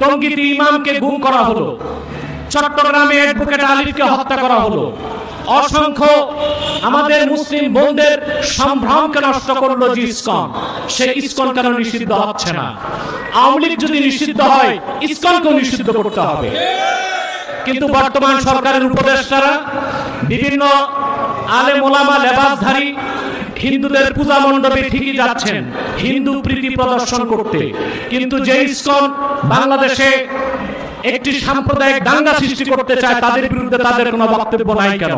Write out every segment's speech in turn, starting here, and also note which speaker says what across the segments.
Speaker 1: টঙ্গীতে ইমামকে গুম করা হলো, চট্টগ্রামে অ্যাডভোকেট আলিফকে হত্যা করা হলো, অসংখ্য আমাদের মুসলিম বোনদের সম্ভ্রমকে নষ্ট করলো যে ইসকন, সেই ইসকন কেন নিষিদ্ধ হচ্ছে না? আওয়ামী লীগ যদি নিষিদ্ধ হয়, ইসকনকেও নিষিদ্ধ করতে হবে। কিন্তু বর্তমান সরকারের উপদেষ্টারা বিভিন্ন আলেম ওলামা লেবাসধারী হিন্দুদের পূজা মণ্ডপে ঠিকই যাচ্ছেন হিন্দু প্রীতি প্রদর্শন করতে, কিন্তু যে ইসকন বাংলাদেশে একটি সাম্প্রদায়িক দাঙ্গা সৃষ্টি করতে চায় তাদের বিরুদ্ধে তাদের কোনো বক্তব্য নাই কেন?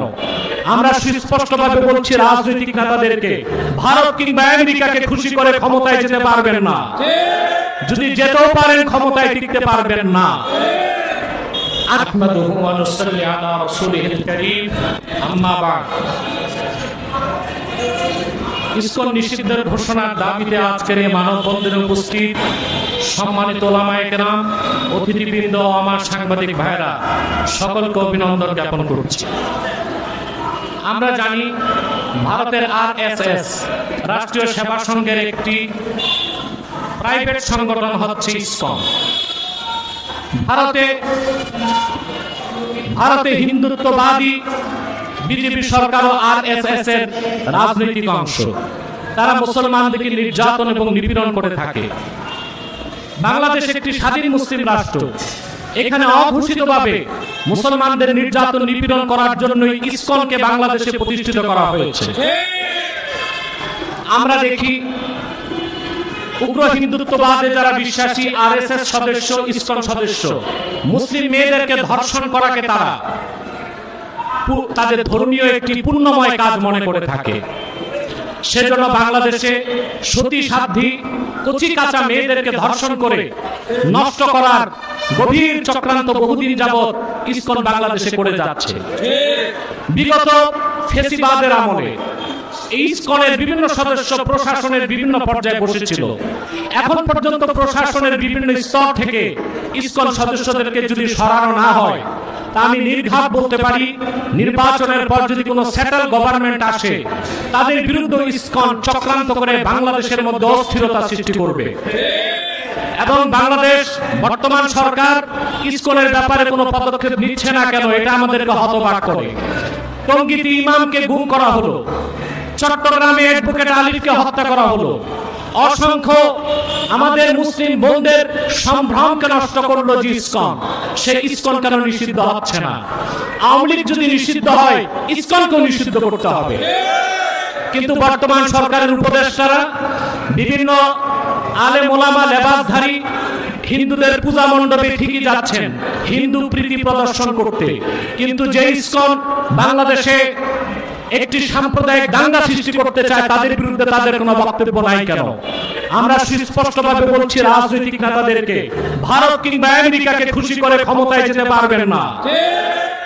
Speaker 1: আমরা সুস্পষ্টভাবে বলছি রাজনৈতিক নেতাদেরকে, ভারত কিংবা আমেরিকাকে খুশি করে ক্ষমতায় যেতে পারবেন না, যদি যেতেও পারেন ক্ষমতায় টিকতে পারবেন না। আহমাদুহু ওয়া নুসাল্লি আলা রাসূলিহিল কারীম, আম্মা বা'দ। ইসকন নিষিদ্ধের ঘোষণার দাবিতে আজকের এই মানববন্ধনে উপস্থিত সম্মানিত ওলামায়ে কেরাম, অতিথিবৃন্দ, আমার সাংবাদিক ভাইরা, সকলকে অভিনন্দন জ্ঞাপন করছি। আমরা জানি ভারতের আরএসএস রাষ্ট্রীয় সেবা সংঘের একটি প্রাইভেট সংগঠন হচ্ছে ইসকন। ভারতে হিন্দুত্ববাদী বিজেপি সরকার ও আরএসএস এর রাজনৈতিক অংশ, তারা মুসলমানদেরকে নির্যাতন এবং নিপীড়ন করে থাকে। বাংলাদেশ একটি স্বাধীন মুসলিম রাষ্ট্র, এখানে অঘোষিতভাবে মুসলমানদের নির্যাতন নিপীড়ন করার জন্য ইসকনকে বাংলাদেশে প্রতিষ্ঠিত করা হয়েছে। আমরা দেখি উগ্র হিন্দুত্ববাদে যারা বিশ্বাসী আরএসএস সদস্য, ইসকন সদস্য, মুসলিম মেয়েদেরকে ধর্ষণ করাকে তারা তাদের ধর্মীয় একটি পুণ্যময় কাজ মনে করে থাকে। সেজন্য বাংলাদেশে সতী সাধ্বী কচি কাঁচা মেয়েদেরকে ধর্ষণ করে নষ্ট করার গভীর চক্রান্ত বহুদিন যাবৎ ইসকন বাংলাদেশে করে যাচ্ছে। বিগত ফ্যাসিবাদের আমলে ইসকনের বিভিন্ন সদস্য প্রশাসনের বিভিন্ন পর্যায়ে বসেছিল। এখন পর্যন্ত প্রশাসনের বিভিন্ন স্তর থেকে ইসকন সদস্যদেরকে যদি সরানো না হয়, তা আমি নির্ঘাত বলতে পারি নির্বাচনের পর যদি কোনো সেটেল গভর্নমেন্ট আসে, তাদের বিরুদ্ধে ইসকন চক্রান্ত করে বাংলাদেশের মধ্যে অস্থিরতা সৃষ্টি করবে। এবং বাংলাদেশ বর্তমান সরকার ইসকনের ব্যাপারে কোনো পদক্ষেপ নিচ্ছে না কেন, এটা আমাদেরকে হতবাক করে। টঙ্গীতে ইমামকে গুম করা হলো, চট্টগ্রামে অ্যাডভোকেট আলিফকে হত্যা করা হলো, অসংখ্য আমাদের মুসলিম বোনদের সম্ভ্রমকে নষ্ট করলো যে ইসকন, সেই ইসকন কেন নিষিদ্ধ হচ্ছে না? আওয়ামী লীগ যদি নিষিদ্ধ হয়, ইসকনকেও নিষিদ্ধ করতে হবে। কিন্তু বর্তমান সরকারের উপদেষ্টারা বিভিন্ন আলেম ওলামা লেবাসধারী হিন্দুদের পূজা মণ্ডপে ঠিকই যাচ্ছেন হিন্দু প্রীতি প্রদর্শন করতে, কিন্তু যে ইসকন বাংলাদেশে একটি সাম্প্রদায়িক দাঙ্গা সৃষ্টি করতে চায় তাদের বিরুদ্ধে তাদের কোনো বক্তব্য নাই কেন? আমরা সুস্পষ্টভাবে বলছি রাজনৈতিক নেতাদেরকে, ভারত কিংবা আমেরিকাকে খুশি করে ক্ষমতায় যেতে পারবেন না,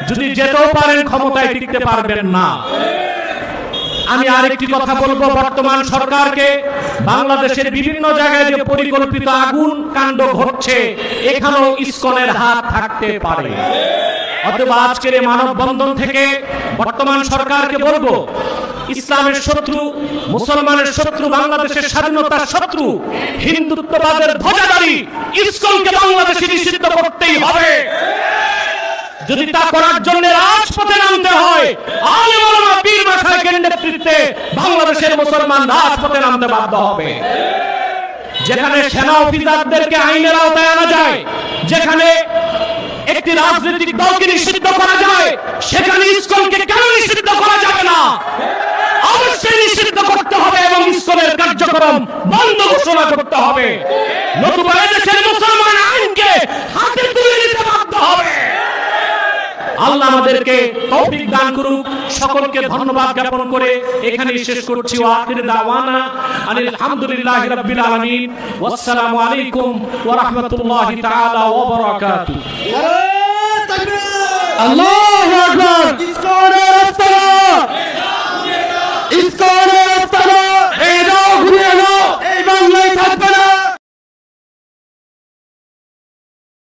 Speaker 1: যদি যেতেও পারেন ক্ষমতায় টিকতে পারবেন না। আমি আরেকটি কথা বলবো, বর্তমান সরকারকে বাংলাদেশের বিভিন্ন জায়গায় যে পরিকল্পিত আগুন কাণ্ড ঘটছে, এখানেও ইসকনের হাত থাকতে পারে। অতএব আজকের এই মানববন্ধন থেকে বর্তমান সরকারকে বলবো, ইসলামের শত্রু, মুসলমানের শত্রু, বাংলাদেশের স্বাধীনতার শত্রু, হিন্দুত্ববাদের ধ্বজাধারী ইসকনকে বাংলাদেশে নিষিদ্ধ করতেই হবে। যদি তা করার জন্য রাজপথে নামতে হয়, আলেম ওলামা পীর মাশায়েখের নেতৃত্বে বাংলাদেশের মুসলমান রাজপথে নামতে বাধ্য হবে। যেখানে সেনা অফিসারদেরকে আইনের আওতায় আনা যায়, যেখানে একটি রাজনৈতিক দলকে নিষিদ্ধ করা যায়, সেখানে ইসকনকে কেন নিষিদ্ধ করা যাবে না? অবশ্যই নিষিদ্ধ করতে হবে এবং ইসকনের কার্যক্রম বন্ধ ঘোষণা করতে হবে, নতুবা এদেশের মুসলমান আইনকে হাতে তুলে নিতে বাধ্য হবে। আল্লাহ আমাদেরকে তৌফিক দান করুক। সকলকে ধন্যবাদ জ্ঞাপন করে এখানেই শেষ করছি। ওয়া আখির দাওয়ানা আলহামদুলিল্লাহি রাব্বিল আলামিন। ওয়াসসালামু আলাইকুম ওয়া রাহমাতুল্লাহি তাআলা ওয়া বারাকাতুহু। আল্লাহু আকবার।